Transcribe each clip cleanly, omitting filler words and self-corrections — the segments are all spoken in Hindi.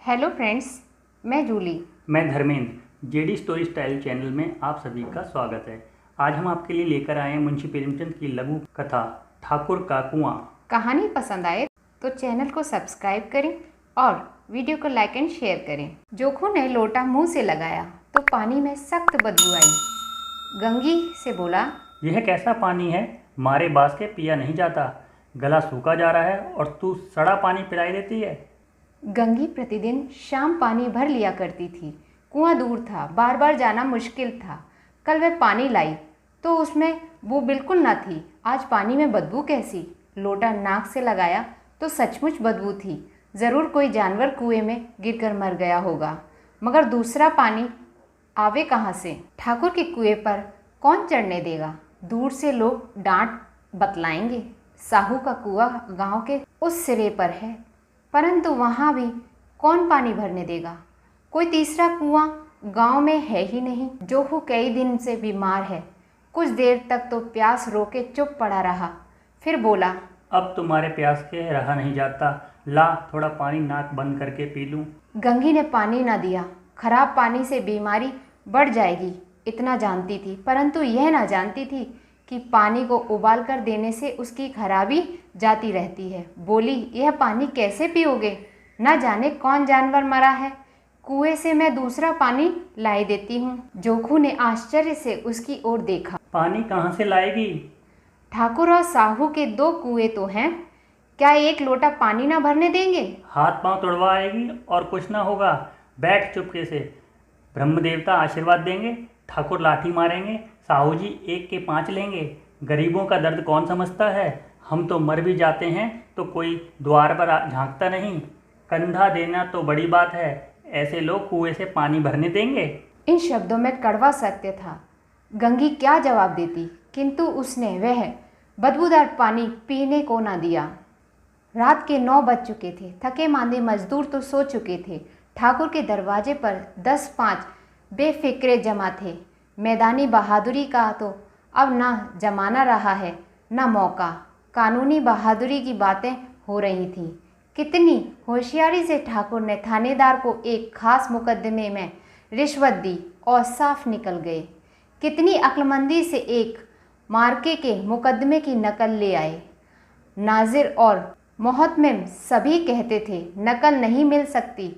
हेलो फ्रेंड्स, मैं जूली। मैं Dharmendra. JD story style channel में आप सभी का स्वागत है। आज हम आपके लिए लेकर आए हैं मुंशी प्रेमचंद की लघु कथा ठाकुर का कुआं। कहानी पसंद आए तो चैनल को सब्सक्राइब करें और वीडियो को लाइक एंड शेयर करें। जोखू ने लोटा मुंह से लगाया तो पानी में सख्त बदबू आई। गंगी से बोला, यह कैसा पानी है? मारे बास के पिया नहीं जाता। गला सूखा जा रहा है और तू सड़ा पानी पिलाई देती है। गंगी प्रतिदिन शाम पानी भर लिया करती थी। कुआं दूर था, बार बार जाना मुश्किल था। कल वह पानी लाई तो उसमें बू बिल्कुल न थी। आज पानी में बदबू कैसी? लोटा नाक से लगाया तो सचमुच बदबू थी। ज़रूर कोई जानवर कुएं में गिरकर मर गया होगा, मगर दूसरा पानी आवे कहाँ से? ठाकुर के कुएं पर कौन चढ़ने देगा? दूर से लोग डांट बतलाएंगे। साहू का कुआं गांव के उस सिरे पर है, परंतु वहाँ भी कौन पानी भरने देगा? कोई तीसरा कुआं गांव में है ही नहीं। जोखू कई दिन से बीमार है। कुछ देर तक तो प्यास रोके चुप पड़ा रहा, फिर बोला, अब तुम्हारे प्यास के रहा नहीं जाता। ला थोड़ा पानी नाक बंद करके पी लूं। गंगी ने पानी ना दिया। खराब पानी से बीमारी बढ़ जाएगी इतना जानती थी, परंतु यह ना जानती थी कि पानी को उबाल कर देने से उसकी खराबी जाती रहती है। बोली, यह पानी कैसे पियोगे? न जाने कौन जानवर मरा है। कुएं से मैं दूसरा पानी लाई देती हूँ। जोखू ने आश्चर्य से उसकी ओर देखा। पानी कहाँ से लाएगी? ठाकुर और साहू के 2 कुएं तो हैं, क्या एक लोटा पानी ना भरने देंगे? हाथ पांव तुड़वा आएगी और कुछ ना होगा। बैठ चुपके से। ब्रह्म देवता आशीर्वाद देंगे, ठाकुर लाठी मारेंगे, साहू जी 1 के 5 लेंगे। गरीबों का दर्द कौन समझता है? हम तो मर भी जाते हैं तो कोई द्वार पर झांकता नहीं। कंधा देना तो बड़ी बात है। ऐसे लोग कुएं से पानी भरने देंगे? इन शब्दों में कड़वा सत्य था। गंगी क्या जवाब देती, किंतु उसने वह बदबूदार पानी पीने को ना दिया। रात के 9 बज चुके थे। थके मांदे मजदूर तो सो चुके थे। ठाकुर के दरवाजे पर 10-5 बेफिक्रे जमा थे। मैदानी बहादुरी का तो अब ना जमाना रहा है ना मौका। कानूनी बहादुरी की बातें हो रही थीं। कितनी होशियारी से ठाकुर ने थानेदार को एक खास मुकदमे में रिश्वत दी और साफ निकल गए। कितनी अक्लमंदी से एक मार्के के मुकदमे की नकल ले आए। नाजिर और मोहतमिम सभी कहते थे नकल नहीं मिल सकती।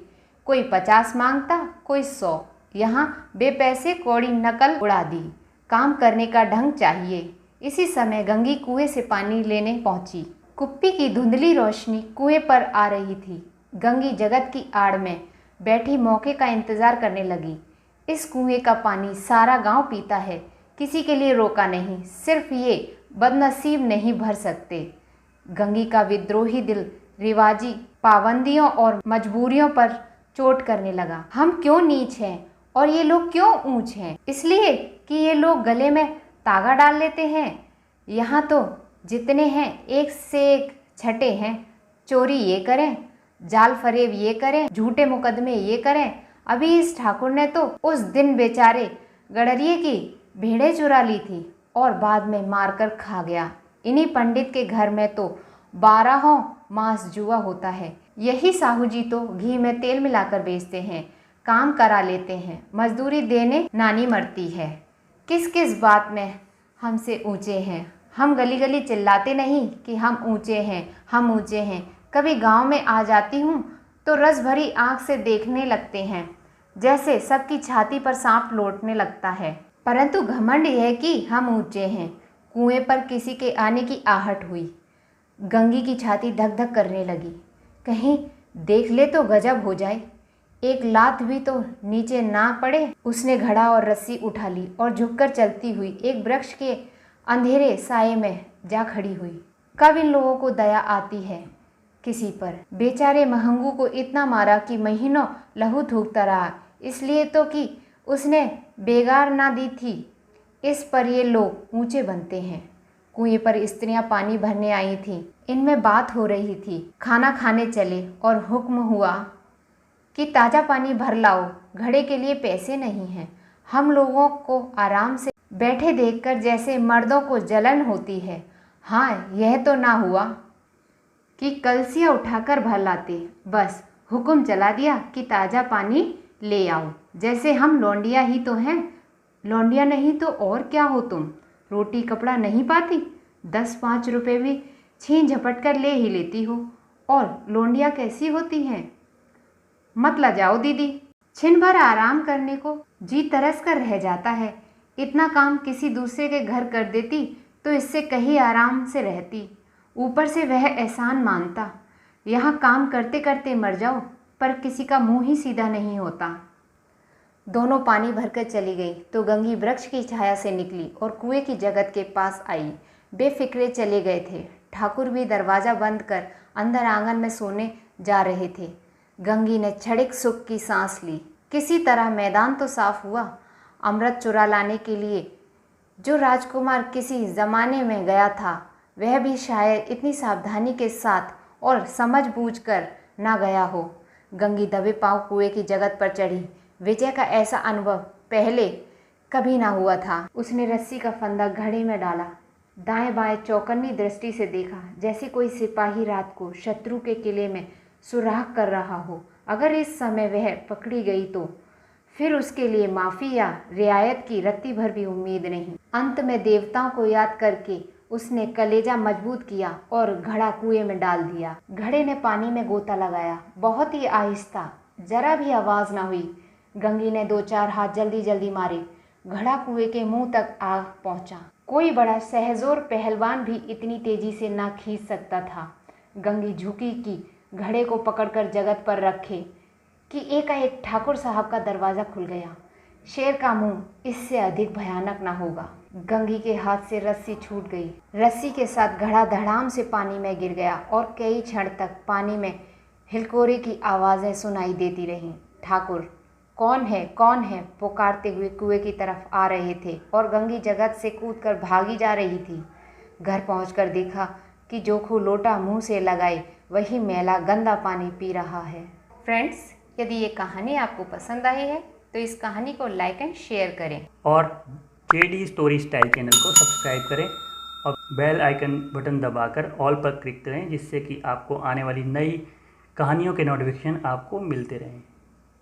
कोई 50 मांगता, कोई 100। यहाँ बेपैसे कौड़ी नकल उड़ा दी। काम करने का ढंग चाहिए। इसी समय गंगी कुएं से पानी लेने पहुंची। कुप्पी की धुंधली रोशनी कुएं पर आ रही थी। गंगी जगत की आड़ में बैठी मौके का इंतजार करने लगी। इस कुएं का पानी सारा गांव पीता है, किसी के लिए रोका नहीं। सिर्फ ये बदनसीब नहीं भर सकते। गंगी का विद्रोही दिल रिवाजी पाबंदियों और मजबूरियों पर चोट करने लगा। हम क्यों नीच हैं और ये लोग क्यों ऊंच हैं? इसलिए कि ये लोग गले में तागा डाल लेते हैं। यहाँ तो जितने हैं एक से एक छठे हैं। चोरी ये करें, जाल फरेब ये करें, झूठे मुकदमे ये करें। अभी इस ठाकुर ने तो उस दिन बेचारे गडरिये की भेड़ें चुरा ली थी और बाद में मारकर खा गया। इन्हीं पंडित के घर में तो 12 मास जुआ होता है। यही साहू जी तो घी में तेल मिलाकर बेचते हैं, काम करा लेते हैं, मजदूरी देने नानी मरती है। किस किस बात में हमसे ऊंचे हैं। हम गली गली चिल्लाते नहीं कि हम ऊंचे हैं, हम ऊंचे हैं। कभी गांव में आ जाती हूँ तो रस भरी आँख से देखने लगते हैं, जैसे सबकी छाती पर सांप लौटने लगता है। परंतु घमंड यह कि हम ऊंचे हैं। कुएं पर किसी के आने की आहट हुई। गंगी की छाती धक धक करने लगी। कहीं देख ले तो गजब हो जाए, एक लात भी तो नीचे ना पड़े। उसने घड़ा और रस्सी उठा ली और झुककर चलती हुई एक वृक्ष के अंधेरे साये में जा खड़ी हुई। कब इन लोगों को दया आती है किसी पर? बेचारे महंगू को इतना मारा कि महीनों लहू थूकता रहा, इसलिए तो कि उसने बेगार ना दी थी। इस पर ये लोग ऊंचे बनते हैं। कुएं पर स्त्रियां पानी भरने आई थीं। इनमें बात हो रही थी। खाना खाने चले और हुक्म हुआ कि ताज़ा पानी भर लाओ। घड़े के लिए पैसे नहीं हैं। हम लोगों को आराम से बैठे देखकर जैसे मर्दों को जलन होती है। हाँ, यह तो ना हुआ कि कलसियाँ उठाकर भर लाते। बस हुक्म चला दिया कि ताज़ा पानी ले आओ, जैसे हम लौंडिया ही तो हैं। लौंडिया नहीं तो और क्या हो तुम? रोटी कपड़ा नहीं पाती, 10-5 रुपए भी छीन झपट कर ले ही लेती हो। और लौंडिया कैसी होती हैं? मत लजाओ दीदी, छिन भर आराम करने को जी तरस कर रह जाता है। इतना काम किसी दूसरे के घर कर देती तो इससे कहीं आराम से रहती। ऊपर से वह एहसान मानता। यहाँ काम करते करते मर जाओ, पर किसी का मुंह ही सीधा नहीं होता। दोनों पानी भरकर चली गई तो गंगी वृक्ष की छाया से निकली और कुएं की जगत के पास आई। बेफिक्रे चले गए थे। ठाकुर भी दरवाज़ा बंद कर अंदर आंगन में सोने जा रहे थे। गंगी ने क्षणिक सुख की सांस ली। किसी तरह मैदान तो साफ हुआ। अमृत चुरा लाने के लिए जो राजकुमार किसी ज़माने में गया था, वह भी शायद इतनी सावधानी के साथ और समझ बूझ कर ना गया हो। गंगी दबे पांव कुएं की जगत पर चढ़ी। विजय का ऐसा अनुभव पहले कभी ना हुआ था। उसने रस्सी का फंदा घड़े में डाला, दाएं बाएं चौकन्नी दृष्टि से देखा, जैसे कोई सिपाही रात को शत्रु के किले में सुराग कर रहा हो। अगर इस समय वह पकड़ी गई तो फिर उसके लिए माफ़ी या रियायत की रत्ती भर भी उम्मीद नहीं। अंत में देवताओं को याद करके उसने कलेजा मजबूत किया और घड़ा कुएं में डाल दिया। घड़े ने पानी में गोता लगाया, बहुत ही आहिस्ता, जरा भी आवाज़ ना हुई। गंगी ने 2-4 हाथ जल्दी जल्दी मारे। घड़ा कुएं के मुंह तक आ पहुंचा। कोई बड़ा सहजोर पहलवान भी इतनी तेजी से ना खींच सकता था। गंगी झुकी कि घड़े को पकड़कर जगत पर रखे कि एकाएक ठाकुर साहब का दरवाज़ा खुल गया। शेर का मुंह इससे अधिक भयानक ना होगा। गंगी के हाथ से रस्सी छूट गई। रस्सी के साथ घड़ा धड़ाम से पानी में गिर गया और कई क्षण तक पानी में हिलकोरे की आवाज़ें सुनाई देती रहीं। ठाकुर कौन है, कौन है पुकारते हुए कुएं की तरफ आ रहे थे और गंगी जगत से कूदकर भागी जा रही थी। घर पहुंचकर देखा कि जोखू लोटा मुंह से लगाए वही मैला गंदा पानी पी रहा है। फ्रेंड्स, यदि ये कहानी आपको पसंद आई है तो इस कहानी को लाइक एंड शेयर करें और जेडी स्टोरी स्टाइल चैनल को सब्सक्राइब करें और बेल आइकन बटन दबाकर ऑल पर क्लिक करें, जिससे कि आपको आने वाली नई कहानियों के नोटिफिकेशन आपको मिलते रहें।